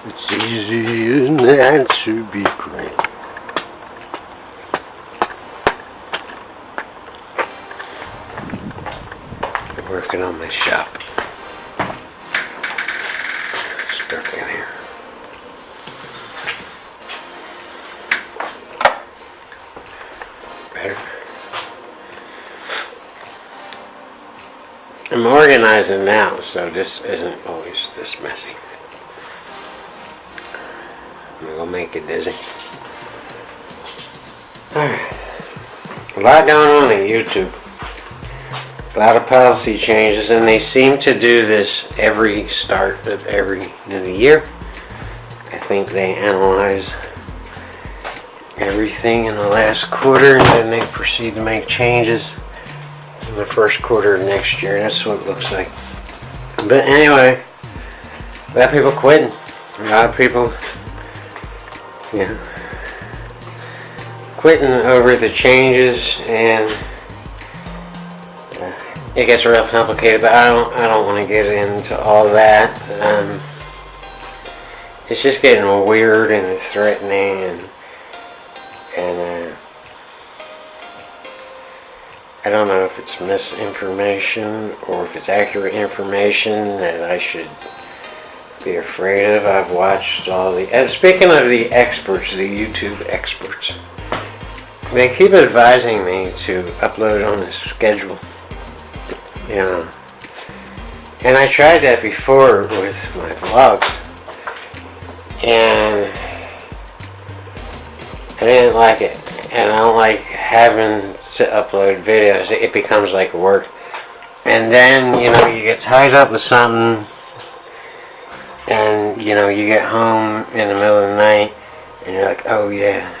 It's easy not to be great. I'm working on my shop. It's dark in here. Better. I'm organizing now, so this isn't always this messy. I'm gonna make it dizzy. Alright. A lot going on in YouTube. A lot of policy changes, and they seem to do this every start of every new year. I think they analyze everything in the last quarter, and then they proceed to make changes in the first quarter of next year. That's what it looks like. But anyway, a lot of people quitting. A lot of people, quitting over the changes, and it gets real complicated. But I don't want to get into all that. It's just getting weird and threatening, and I don't know if it's misinformation or if it's accurate information that I should be afraid of. I've watched all the... And speaking of the experts, the YouTube experts, they keep advising me to upload on a schedule. And I tried that before with my vlogs, and I didn't like it. And I don't like having to upload videos. It becomes like work. And then, you get tied up with something, and, you get home in the middle of the night, and you're like, oh yeah,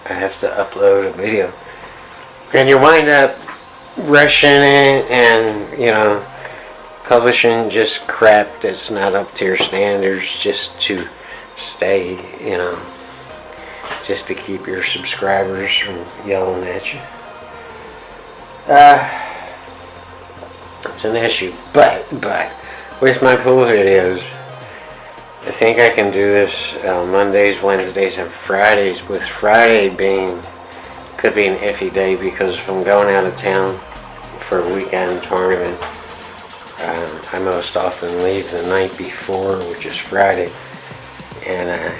I have to upload a video. And you wind up rushing it and, publishing just crap that's not up to your standards just to stay, just to keep your subscribers from yelling at you. It's an issue, but with my pool videos, I think I can do this Mondays, Wednesdays, and Fridays, with Friday could be an iffy day, because if I'm going out of town for a weekend tournament, I most often leave the night before, which is Friday, and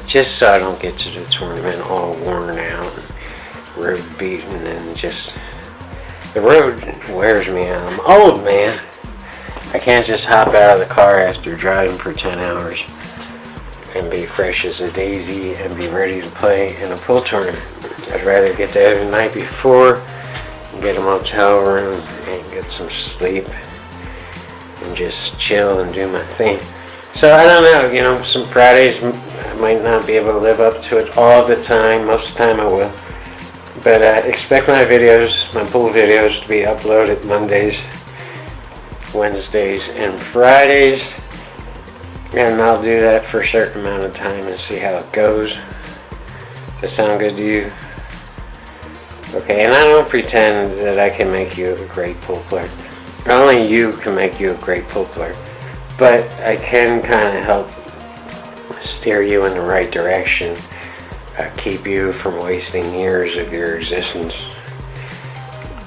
just so I don't get to the tournament all worn out, and road beaten, and just the road wears me out. I'm old, man. I can't just hop out of the car after driving for 10 hours and be fresh as a daisy and be ready to play in a pool tournament. I'd rather get there the night before and get a motel room and get some sleep and just chill and do my thing. So I don't know, some Fridays I might not be able to live up to it all the time. Most of the time I will. But expect my videos, my pool videos, to be uploaded Mondays, Wednesdays, and Fridays. And I'll do that for a certain amount of time and see how it goes. Does that sound good to you? Okay, and I don't pretend that I can make you a great pool player. Only you can make you a great pool player. But I can kind of help steer you in the right direction, keep you from wasting years of your existence,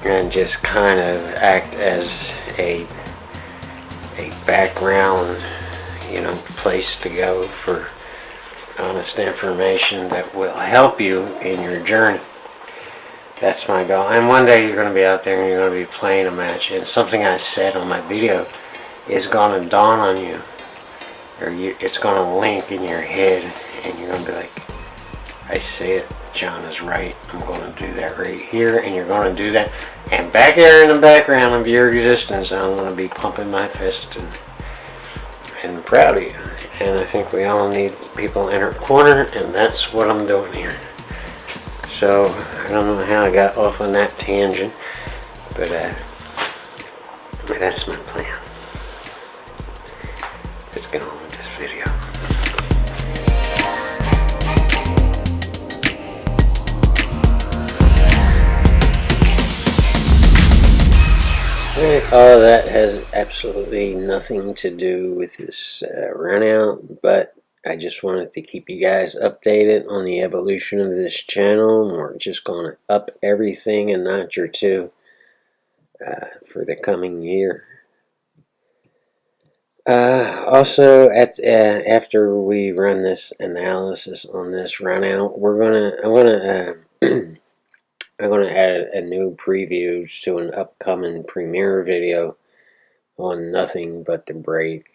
and just kind of act as a background, place to go for honest information that will help you in your journey. That's my goal. And one day you're going to be out there and you're going to be playing a match, and something I said on my video is going to dawn on you, or it's going to link in your head, and you're going to be like, I say it, John is right, I'm going to do that right here, and you're going to do that. And back there in the background of your existence, I'm going to be pumping my fist and proud of you. And I think we all need people in our corner, and that's what I'm doing here. So I don't know how I got off on that tangent, but that's my plan. Let's get on with this video. All that has absolutely nothing to do with this run out, but I just wanted to keep you guys updated on the evolution of this channel. We're just going to up everything a notch or two for the coming year. Also, after we run this analysis on this run out, I'm gonna add a new preview to an upcoming premiere video on nothing but the break,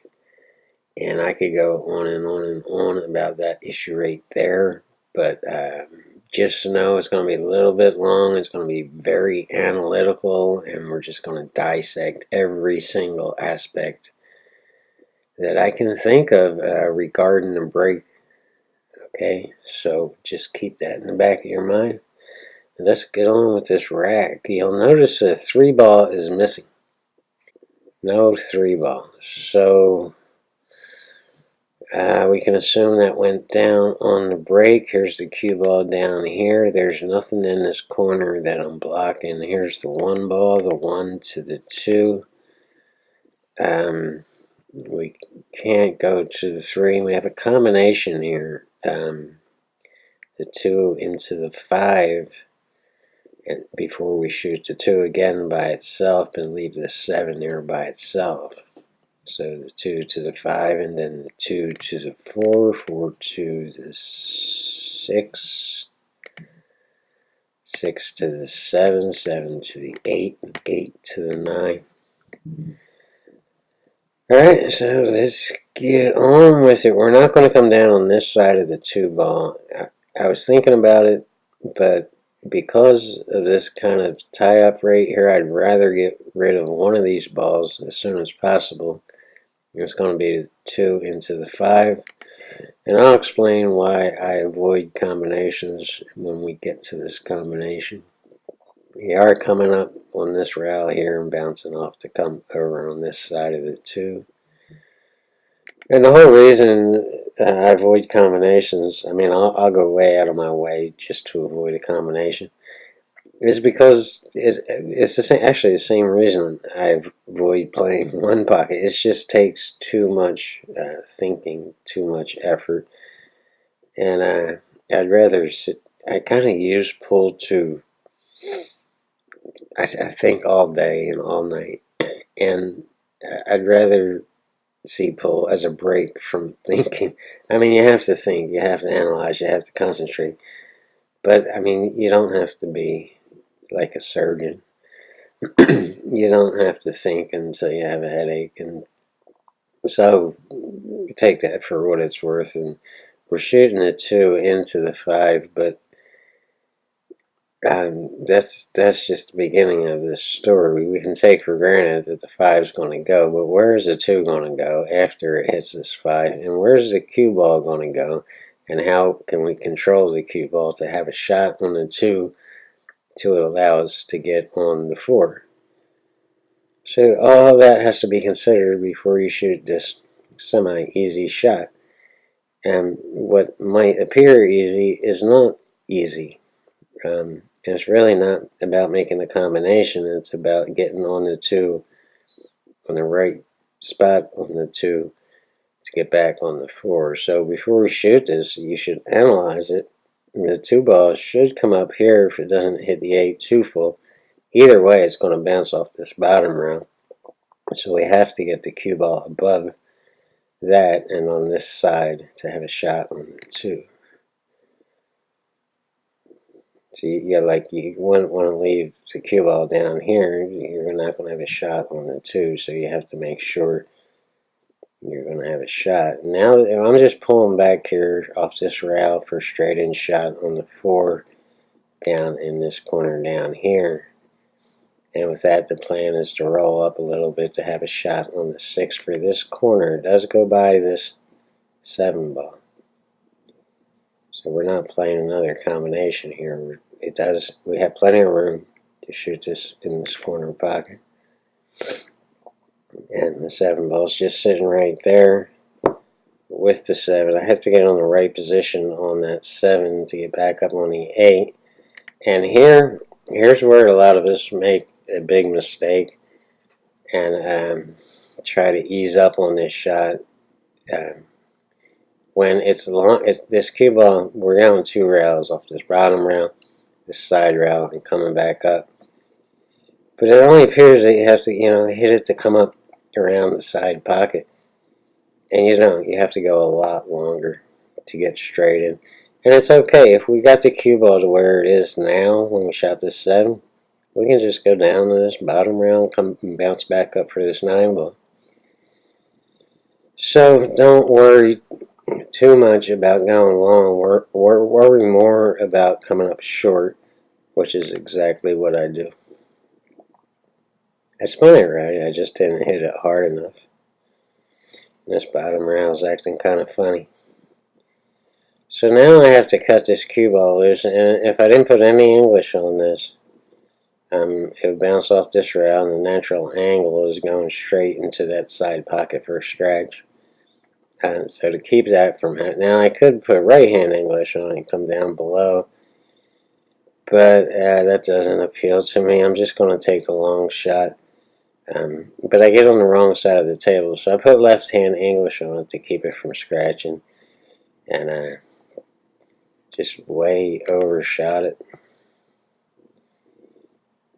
and I could go on and on and on about that issue right there, but just to know it's going to be a little bit long. It's going to be very analytical, and we're just going to dissect every single aspect that I can think of regarding the break. Okay, so just keep that in the back of your mind. Let's get on with this rack. You'll notice the 3-ball is missing. No 3-ball. So we can assume that went down on the break. Here's the cue ball down here. There's nothing in this corner that I'm blocking. Here's the 1 ball, the 1 to the 2. We can't go to the 3. We have a combination here. The 2 into the 5. And before we shoot the 2 again by itself and leave the 7 there by itself. So the 2 to the 5 and then the 2 to the 4, 4 to the 6, 6 to the 7, 7 to the 8, 8 to the 9. Alright, so let's get on with it. We're not going to come down on this side of the 2 ball. I was thinking about it, but because of this kind of tie-up right here, I'd rather get rid of one of these balls as soon as possible. It's going to be the 2 into the 5. And I'll explain why I avoid combinations when we get to this combination. We are coming up on this rally here and bouncing off to come over on this side of the 2. And the whole reason I avoid combinations, I mean, I'll go way out of my way just to avoid a combination, is because it's the same, actually the same reason I avoid playing 1 pocket. It just takes too much thinking, too much effort, and I'd rather sit. I kind of use pull to. I think all day and all night, and I'd rather see pull as a break from thinking. I mean, you have to think, you have to analyze, you have to concentrate, but I mean, you don't have to be like a surgeon. You don't have to think until you have a headache, and so take that for what it's worth. And we're shooting the 2 into the 5, but that's just the beginning of this story. We can take for granted that the 5 is going to go, but where's the 2 going to go after it hits this 5? And where's the cue ball going to go? And how can we control the cue ball to have a shot on the 2 to allow us to get on the 4? So all that has to be considered before you shoot this semi-easy shot. And what might appear easy is not easy. And it's really not about making the combination. It's about getting on the 2, on the right spot on the 2 to get back on the 4. So before we shoot this, you should analyze it. The 2 ball should come up here if it doesn't hit the 8 too full. Either way, it's going to bounce off this bottom round. So we have to get the cue ball above that and on this side to have a shot on the 2. So you wouldn't want to leave the cue ball down here. You're not going to have a shot on the 2, so you have to make sure you're going to have a shot. Now I'm just pulling back here off this rail for a straight in shot on the 4 down in this corner down here. And with that, the plan is to roll up a little bit to have a shot on the 6 for this corner. It does go by this 7 ball. So we're not playing another combination here. We have plenty of room to shoot this in this corner pocket. And the 7 ball's just sitting right there with the 7. I have to get on the right position on that 7 to get back up on the 8. And here's where a lot of us make a big mistake and try to ease up on this shot. when it's long, this cue ball, we're going 2 rails off this bottom rail, this side rail, and coming back up. But it only appears that you have to, hit it to come up around the side pocket. And you don't. You have to go a lot longer to get straight in. And it's okay. If we got the cue ball to where it is now when we shot this 7, we can just go down to this bottom rail, come and bounce back up for this 9 ball. So don't worry too much about going long. Worry more about coming up short, which is exactly what I do. I spun it right, I just didn't hit it hard enough. This bottom rail is acting kind of funny. So now I have to cut this cue ball loose, and if I didn't put any English on this, it would bounce off this rail, and the natural angle is going straight into that side pocket for a scratch. So to keep that from happening, now I could put right hand English on it and come down below, but that doesn't appeal to me. I'm just going to take the long shot. But I get on the wrong side of the table, so I put left hand English on it to keep it from scratching, and I just way overshot it.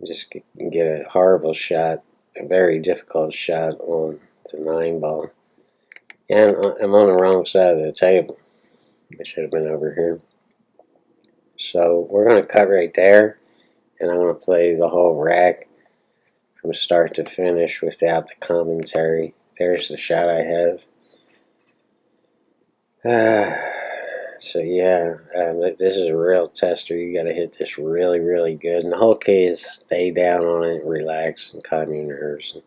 Just get a horrible shot, a very difficult shot on the 9 ball, and I'm on the wrong side of the table. I should have been over here. So we're going to cut right there, and I'm going to play the whole rack from start to finish without the commentary. There's the shot I have. So yeah, this is a real tester. You got to hit this really, really good. And the whole key is stay down on it, relax, and calm your nerves.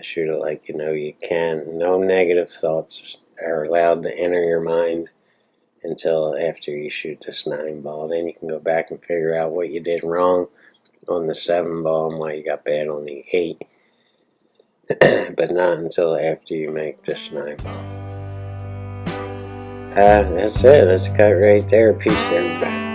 Shoot it like you know you can. No negative thoughts are allowed to enter your mind until after you shoot this 9 ball. Then you can go back and figure out what you did wrong on the 7 ball and why you got bad on the 8, but not until after you make this 9 ball. That's it. Let's cut right there. Peace, everybody.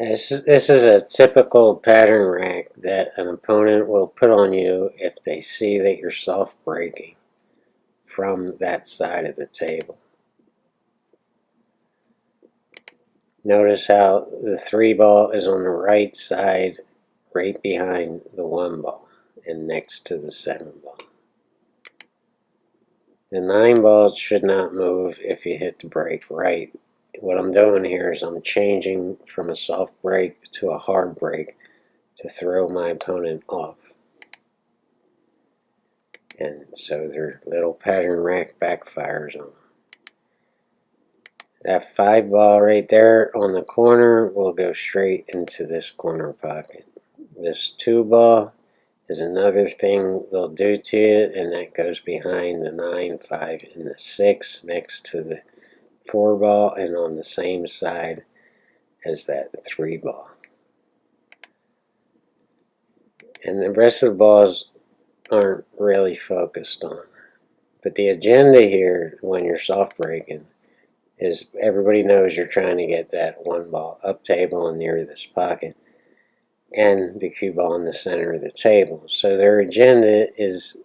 This is a typical pattern rack that an opponent will put on you if they see that you're soft breaking from that side of the table. Notice how the 3 ball is on the right side, right behind the 1 ball and next to the 7 ball. The 9 ball should not move if you hit the break right. What I'm doing here is I'm changing from a soft break to a hard break to throw my opponent off. And so their little pattern rack backfires on them. That 5 ball right there on the corner will go straight into this corner pocket. This 2 ball is another thing they'll do to it, and that goes behind the 9, 5, and the 6 next to the 4 ball and on the same side as that 3 ball. And the rest of the balls aren't really focused on. But the agenda here when you're soft breaking is everybody knows you're trying to get that 1 ball up table and near this pocket and the cue ball in the center of the table. So their agenda is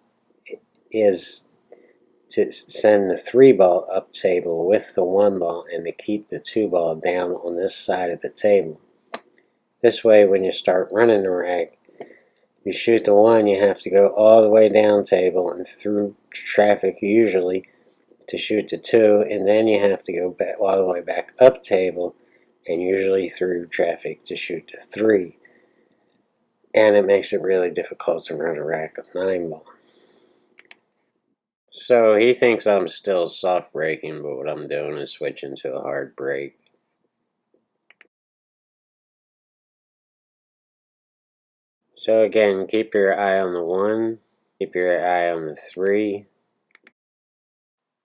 to send the 3 ball up table with the 1 ball and to keep the 2 ball down on this side of the table. This way when you start running the rack, you shoot the 1, you have to go all the way down table and through traffic usually to shoot the 2, and then you have to go back all the way back up table and usually through traffic to shoot the 3. And it makes it really difficult to run a rack of 9 ball. So he thinks I'm still soft breaking, but what I'm doing is switching to a hard break. So again, keep your eye on the 1, keep your eye on the 3,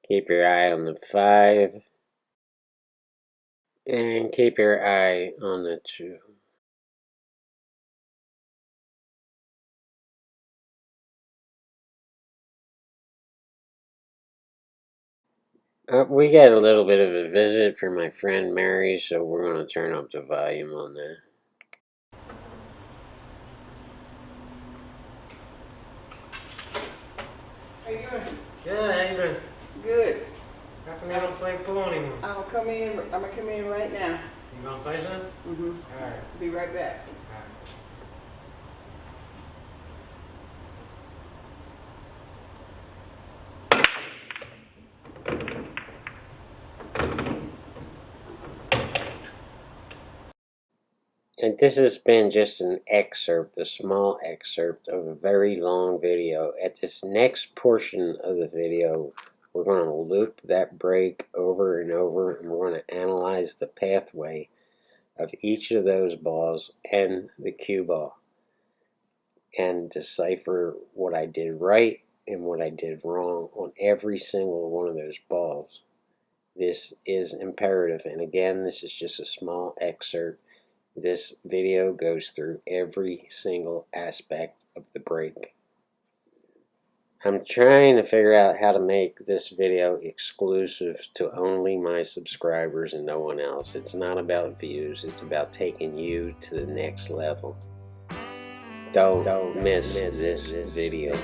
keep your eye on the 5, and keep your eye on the 2. We got a little bit of a visit from my friend Mary, so we're going to turn up the volume on that. How you doing? Good, how you doing? Good. How come you don't play pool anymore? I'm gonna come in right now. You gonna play some? Mm-hmm. Alright. Be right back. And this has been just an excerpt, a small excerpt of a very long video. At this next portion of the video, we're going to loop that break over and over, and we're going to analyze the pathway of each of those balls and the cue ball and decipher what I did right and what I did wrong on every single one of those balls. This is imperative, and again, this is just a small excerpt. This video goes through every single aspect of the break. I'm trying to figure out how to make this video exclusive to only my subscribers and no one else. It's not about views, it's about taking you to the next level. Don't miss this video.